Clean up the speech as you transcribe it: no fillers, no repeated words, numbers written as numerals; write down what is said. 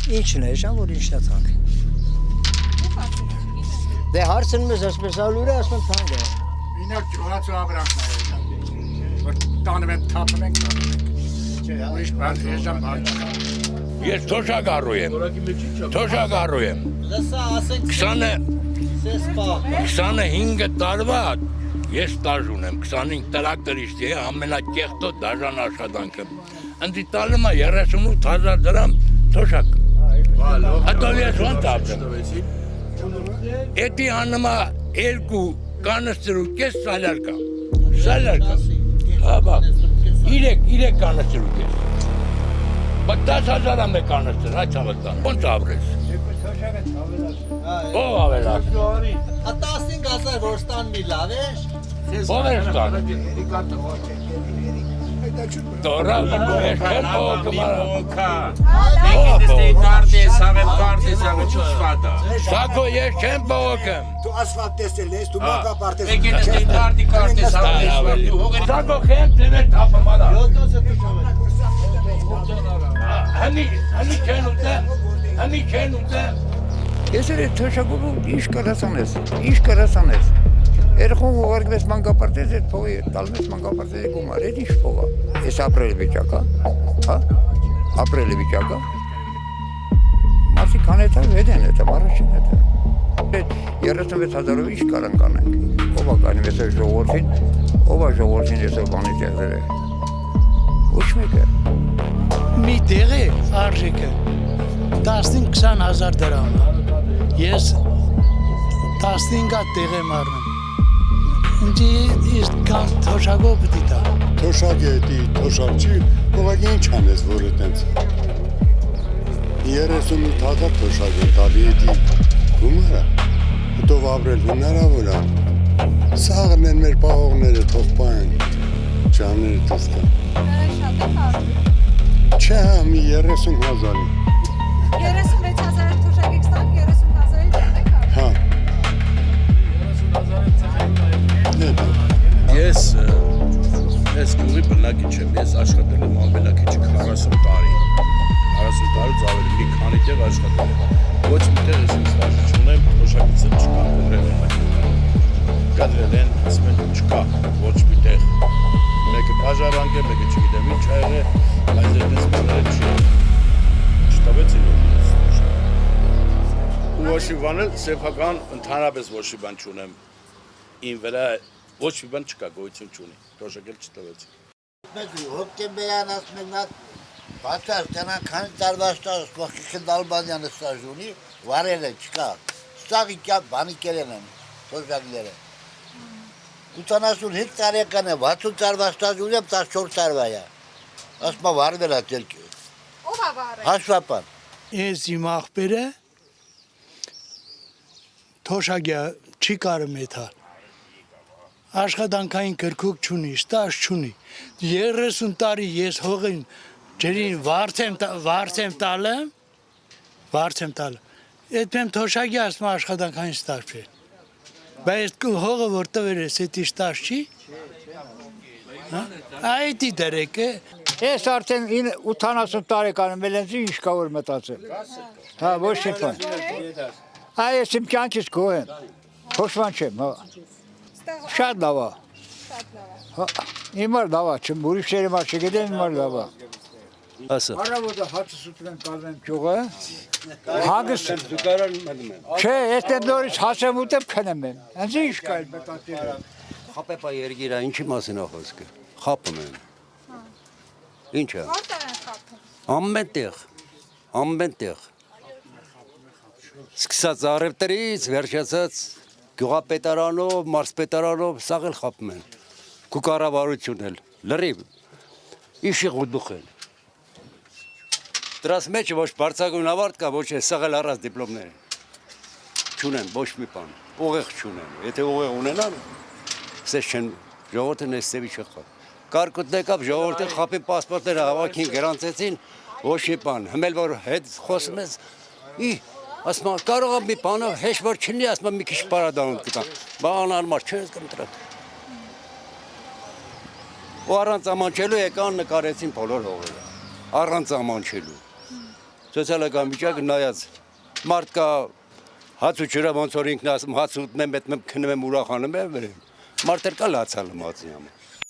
Ինչն է, շան որ ինչն է թանկ։ Դե հարցնում ես ասպես ալուրը, ասում թանկ է։ Ինակ ջոհաց ու աբրանքն է եժան։ Որ տանում են թափում ենք տանում ենք։ Ուրիշ բան եժան բան չկա։ Ես թոշակառու եմ։ Թոշակառու եմ։ Լսա, ասենք 25 տարվա ես ստաժ ունեմ, 25 տրակտորիստ է, ամենակեղտոտ դաժան աշխատանքը։ Ընդ տալում է 38,000 դրամ թոշակ։ Հետո ես ոնց ապրեմ։ Էդի աննմա երկու կանստրու կես սալարկա։ Սալարկա։ Հա բա։ 3 կանստրու կես։ Բայց 10,000 ամե կանստր, հայ ցավալտան։ Ոնց ապրես։ Ո՞վ ավելաց։ 15,000 որ ստաննի լավ է։ Ո՞վ է ստանը։ Դորա ես չեմ փոխում։ Սակո ես չեմ փոխում։ Դու ասֆալտ տեսել ես, դու մակապարտես։ Սակո խեմ դեր թափում արա։ Հանի չեն ուտե։ Ես էր թոշակում ինչ կարասանես, ինչ կարասանես։ Երխոն ուղարկվես մանկապարտեզ, այդ փողի տալմես մանկապարտեզի գումար, այդ ինչ փող է։ Ես ապրել վիճակա, հա, ապրել վիճակա։ Մասի կանետա վեդ են հետը, առաջին հետը։ Այդ 36,000-ով ինչ կարան կանենք։ Ով է կանի ես այդ ժողորդին, ով է ժողորդին ես այդ բանի տեղել է։ Ոչ մեկը։ Մի տեղի արժիքը 15-20,000 դրամ է։ Ես 15 տեղ եմ առնում։ Ինձ իսկ կան թոշակով պտի տա։ Թոշակ է էդի, թոշակ չի, ուղղակի ինչ անես, որ էտենց 38,000 թոշակ է տալի էդի գումարը, հետով ապրել հնարավոր է, սաղն են մեր պահողները, թող պահեն, ճաները տստան։ Չէ, մի 30,000-ի։ 36,000 թոշակ եք ստան, 30,000-ի դեպեք արդ։ Հա։ Ես գյուղի բնակիչ եմ, ես աշխատել եմ ամենակիչը 40 տարի։ 40 տարուց ավելի մի քանի տեղ աշխատել եմ։ Ոչ մի տեղ ես ինձ տաժ չունեմ, թոշակից չկա, կողրել եմ։ Կադրել են, ասում են չկա, ոչ մի տեղ։ Մեկը բաժարանք է, մեկը չգիտեմ ինչ ա եղել, բայց այդպես բաները չի։ Չտավեցին ես։ Ու ոչ մի բան էլ սեփական ընդհանրապես ոչ մի բան չունեմ։ Իմ վրա ոչ մի բան չկա, գոյություն չունի, թոշակել չտվեցի։ Հոկտեմբերյան ասում են նա բացար տնան քանի տարվա ստաժ, Մոխիկը Դալբանյանը ստաժ ունի, վարել է, չկա։ Ստաղի կյակ բանի կերեն են, թոշակները։ 85 տարեկան է, 60 տարվա ստաժ ունեմ, 14 տարվա է։ Ասմա վարվել է տելքի։ Ով է վարել։ Հաշվապան։ Ես իմ աղբերը թոշակյա չի կարում եթալ։ Աշխատանքային կրկուկ չունի, ստաժ չունի։ 30 տարի ես հողին ջրին վարձեմ տալը, այդպես թոշակի ասում աշխատանքային ստաժ չէ։ Բայց հողը որ տվել ես, էդի ստաժ չի։ Այդի դրեք է։ Ես արդեն 80 տարեկան եմ, ելենց ինչ կա որ մտածել։ Հա, ոչ մի բան։ Այ ես իմ կյանքից գոհ եմ։ Փոշման չեմ, հա։ Շատ լավ է։ Հա, իմար լավ է, չեմ ուրիշների մա չգիտեմ, իմար լավ է։ Ասա։ Արավոտը հացս ուտվեն կալվեմ ճյուղը։ Հագս չէ, այդտեղ նորից հացեմ ուտեմ քնեմ եմ։ Հենց ինչ կա այդ մտածելը։ Խապեպա երգիրա ինչի մասին է խոսքը։ Խապում են։ Ինչա։ Որտեղ են խափում։ Ամենտեղ։ Սկսած առևտրից, վերջացած գյուղապետարանով, մարզպետարանով, սաղ էլ խապում են։ Կուկառավարություն էլ, լրիվ, իշի ղուդուխ են։ Դրաս մեջ ոչ բարձագույն ավարտ կա, ոչ է սաղել առած դիպլոմներ։ Չունեն, ոչ մի բան, ուղեղ չունեն, եթե ուղեղ ունենան, սես չեն, ժողորդն ես սևի չխապ։ Կարկուտն եկավ, ժողորդին խապին պասպորտները հավաքին գրանցեցին, ոչ մի բան, հմել որ հետ խոսում ես, ասմա կարող է մի բանով հեշ որ չլի, ասմա մի քիչ պարադանոտ կտան, բան անմար չես կմտրատ։ Ու առանց ամանչելու եկան նկարեցին բոլոր հողերը, առանց ամանչելու։ Սոցիալական վիճակը նայած մարդ կա հաց ու ջրը ոնց որ ինքն ասում հաց ուտում եմ, քնում եմ ուրախանում եմ, մարդեր կա լացալը մածի համար։